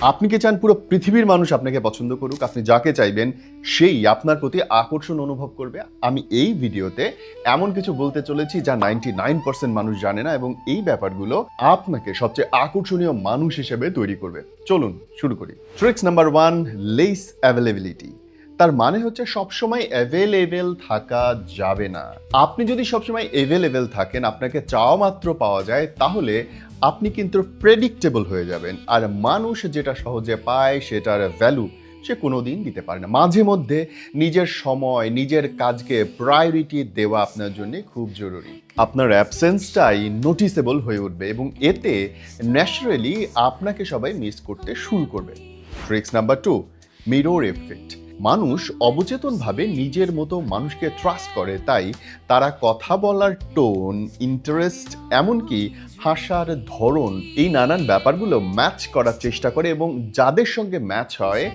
আপনি কি চান পুরো পৃথিবীর মানুষ আপনাকে পছন্দ করুক? আপনি যাকে চাইবেন সেই আপনার প্রতি আকর্ষণ অনুভব করবে? আমি এই ভিডিওতে এমন কিছু বলতে চলেছি যা 99% মানুষ জানে না এবং এই ব্যাপারগুলো আপনাকে সবচেয়ে আকর্ষণীয় মানুষ হিসেবে তৈরি করবে। চলুন শুরু করি। Tricks number 1, less availability. তার মানে হচ্ছে সবসময় অ্যাভেলেবেল থাকা যাবে না। আপনি যদি সবসময় অ্যাভেলেবেল থাকেন, আপনাকে চাওয়া মাত্র পাওয়া যায়, তাহলে আপনি কিন্তু প্রেডিক্টেবল হয়ে যাবেন। আর মানুষ যেটা সহজে পায় সেটার ভ্যালু সে কোনোদিন দিতে পারে না। মাঝে মধ্যে নিজের সময়, নিজের কাজকে প্রায়োরিটি দেওয়া আপনার জন্য খুব জরুরি। আপনার অ্যাবসেন্সটাই নোটিসেবল হয়ে উঠবে এবং এতে ন্যাচারালি আপনাকে সবাই মিস করতে শুরু করবে। Tricks number 2, mirror effect. মানুষ অবচেতনভাবে নিজের মতো মানুষকে ট্রাস্ট করে, তাই তারা কথা বলার টোন, ইন্টারেস্ট, এমনকি হাসার ধরন, এই নানান ব্যাপারগুলো ম্যাচ করার চেষ্টা করে এবং যাদের সঙ্গে ম্যাচ হয়